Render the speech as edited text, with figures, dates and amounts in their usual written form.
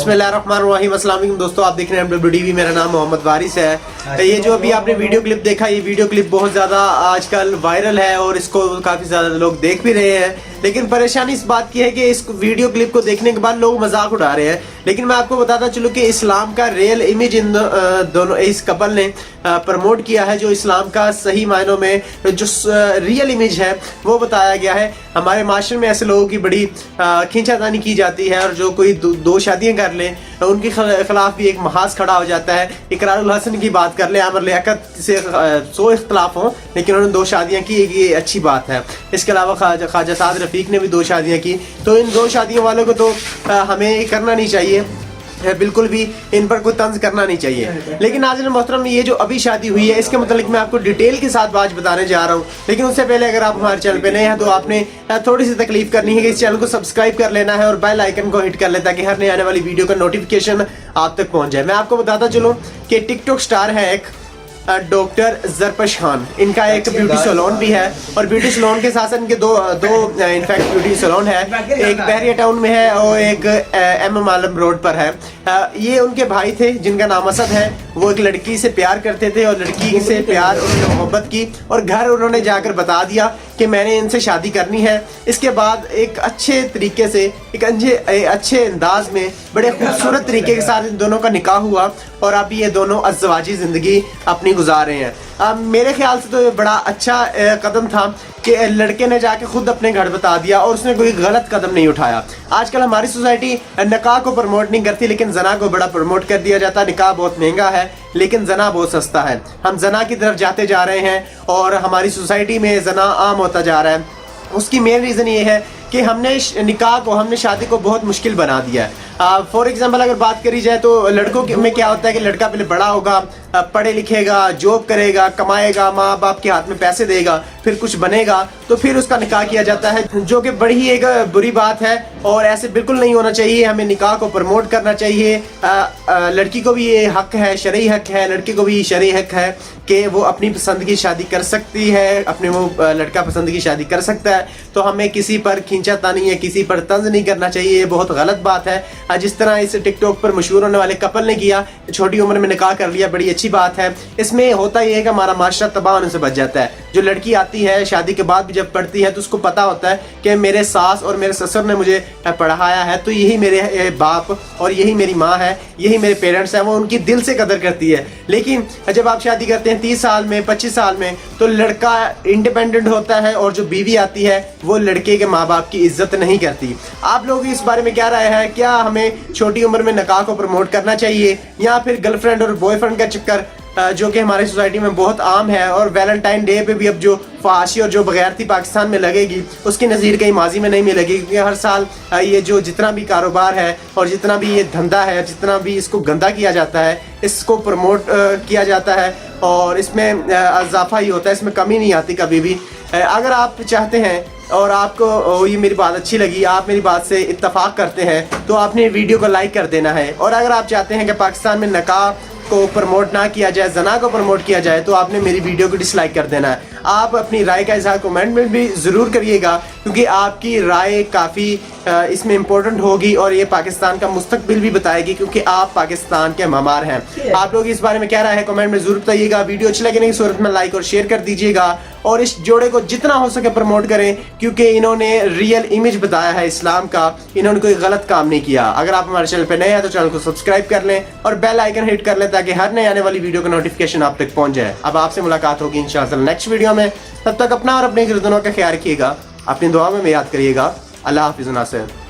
बिस्मिल्लाहिर्रहमानिर्रहीम। अस्सलाम वालेकुम दोस्तों, आप देख रहे हैं WDV। मेरा नाम मोहम्मद वारिस है। ये जो अभी आपने वीडियो क्लिप देखा, ये वीडियो क्लिप बहुत ज़्यादा आजकल वायरल है और इसको काफ़ी ज़्यादा लोग देख भी रहे हैं। लेकिन परेशानी इस बात की है कि इस वीडियो क्लिप को देखने के बाद लोग मजाक उड़ा रहे हैं। लेकिन मैं आपको बताता चलूँ कि इस्लाम का रियल इमेज इन दोनों इस कपल ने प्रमोट किया है। जो इस्लाम का सही मायनों में जो रियल इमेज है वो बताया गया है। हमारे माशरे में ऐसे लोगों की बड़ी खींचातानी की जाती है और जो कोई दो शादियां कर लें उनके खिलाफ भी एक महाज खड़ा हो जाता है। इकरारुल हसन की बात कर लें, अमर लियाकत से 100 इख्तलाफ हों लेकिन उन्होंने 2 शादियां की, ये अच्छी बात है। इसके अलावा ख्वाजा साद रफीक ने भी 2 शादियां की। तो इन 2 शादियों वालों को तो हमें करना नहीं चाहिए, बिल्कुल भी इन पर कोई तंज करना नहीं चाहिए। लेकिन नाज़रीन मोहतरम, ये जो अभी शादी हुई है इसके मतलब मैं आपको डिटेल के साथ बात बताने जा रहा हूँ। लेकिन उससे पहले अगर आप हमारे चैनल पे नए हैं तो आपने थोड़ी सी तकलीफ करनी है कि इस चैनल को सब्सक्राइब कर लेना है और बेल आइकन को हिट कर लें ताकि हर नई आने वाली वीडियो का नोटिफिकेशन आप तक पहुँच जाए। मैं आपको बताता चलूँ कि टिकटॉक स्टार है एक डॉक्टर जरपश खान, इनका एक ब्यूटी सैलून भी है और ब्यूटी सैलून के साथ इनके दो इनफैक्ट ब्यूटी सैलून है। एक बहरिया टाउन में है और एक MM आलम रोड पर है। ये उनके भाई थे जिनका नाम असद है। वो एक लड़की से प्यार करते थे और लड़की से प्यार उन्होंने मोहब्बत की और घर उन्होंने जाकर बता दिया कि मैंने इनसे शादी करनी है। इसके बाद एक अच्छे तरीके से एक अच्छे अंदाज में बड़े खूबसूरत तरीके के साथ इन दोनों का निकाह हुआ और अब ये दोनों अज़वाजी ज़िंदगी अपनी गुजार रहे हैं। मेरे ख्याल से तो ये बड़ा अच्छा कदम था कि लड़के ने जाके खुद अपने घर बता दिया और उसने कोई गलत कदम नहीं उठाया। आजकल हमारी सोसाइटी निकाह को प्रमोट नहीं करती लेकिन जना को बड़ा प्रमोट कर दिया जाता है। निकाह बहुत महंगा है लेकिन जना बहुत सस्ता है। हम जना की तरफ जाते जा रहे हैं और हमारी सोसाइटी में जना आम होता जा रहा है। उसकी मेन रीज़न ये है कि हमने निकाह को, हमने शादी को बहुत मुश्किल बना दिया है। फॉर एग्जांपल अगर बात करी जाए तो लड़कों में क्या होता है कि लड़का पहले बड़ा होगा, पढ़े लिखेगा, जॉब करेगा, कमाएगा, माँ बाप के हाथ में पैसे देगा, फिर कुछ बनेगा तो फिर उसका निकाह किया जाता है, जो कि बड़ी ही एक बुरी बात है और ऐसे बिल्कुल नहीं होना चाहिए। हमें निकाह को प्रमोट करना चाहिए। लड़की को भी ये हक है, शरई हक है, लड़के को भी शरई हक है कि वो अपनी पसंद की शादी कर सकती है, अपने वो लड़का पसंद की शादी कर सकता है। तो हमें किसी पर खींचातानी है, किसी पर तंज नहीं करना चाहिए, ये बहुत गलत बात है। जिस तरह इस टिकटॉक पर मशहूर होने वाले कपल ने किया, छोटी उम्र में निकाह कर लिया, बड़ी अच्छी बात है। इसमें होता यह है कि हमारा माशरा तबाह होने से बच जाता है। जो लड़की आती है शादी के बाद भी जब पढ़ती है तो उसको पता होता है कि मेरे सास और मेरे ससुर ने मुझे पढ़ाया है तो यही मेरे बाप और यही मेरी माँ है, यही मेरे पेरेंट्स हैं। वो उनकी दिल से कदर करती है। लेकिन जब आप शादी करते हैं 30 साल में, 25 साल में, तो लड़का इंडिपेंडेंट होता है और जो बीवी आती है वो लड़के के माँ बाप की इज्जत नहीं करती। आप लोग इस बारे में क्या राय है? क्या हमें छोटी उम्र में निकाह को प्रमोट करना चाहिए या फिर गर्लफ्रेंड और बॉयफ्रेंड का चक्कर जो कि हमारी सोसाइटी में बहुत आम है और वैलेंटाइन डे पे भी अब जो फहाशी और जो बगैरती पाकिस्तान में लगेगी उसकी नज़ीर कहीं माजी में नहीं मिलेगी, क्योंकि हर साल ये जो जितना भी कारोबार है और जितना भी ये धंधा है, जितना भी इसको गंदा किया जाता है, इसको प्रमोट किया जाता है और इसमें इजाफा ही होता है, इसमें कमी नहीं आती कभी भी। अगर आप चाहते हैं और आपको ये मेरी बात अच्छी लगी, आप मेरी बात से इत्तफाक करते हैं तो आपने वीडियो को लाइक कर देना है। और अगर आप चाहते हैं कि पाकिस्तान में निकाह को प्रमोट ना किया जाए, जना को प्रमोट किया जाए, तो आपने मेरी वीडियो को डिसलाइक कर देना है। आप अपनी राय का इज़हार कमेंट में भी ज़रूर करिएगा क्योंकि आपकी राय काफ़ी इसमें इम्पोर्टेंट होगी और ये पाकिस्तान का मुस्तकबिल भी बताएगी क्योंकि आप पाकिस्तान के मामार हैं। आप लोग इस बारे में क्या राय है कमेंट में ज़रूर बताइएगा। वीडियो अच्छी लगने की सूरत में लाइक और शेयर कर दीजिएगा और इस जोड़े को जितना हो सके प्रमोट करें क्योंकि इन्होंने रियल इमेज बताया है इस्लाम का, इन्होंने कोई गलत काम नहीं किया। अगर आप हमारे चैनल पर नए हैं तो चैनल को सब्सक्राइब कर लें और बेल आइकन हिट कर लें ताकि हर नए आने वाली वीडियो का नोटिफिकेशन आप तक पहुंच जाए। अब आपसे मुलाकात होगी इंशाअल्लाह नेक्स्ट वीडियो में। तब तक अपना और अपने गिरदनों का ख्याल रखिएगा, अपनी दुआ में याद करिएगा। अल्लाह हाफिज़ नासिर।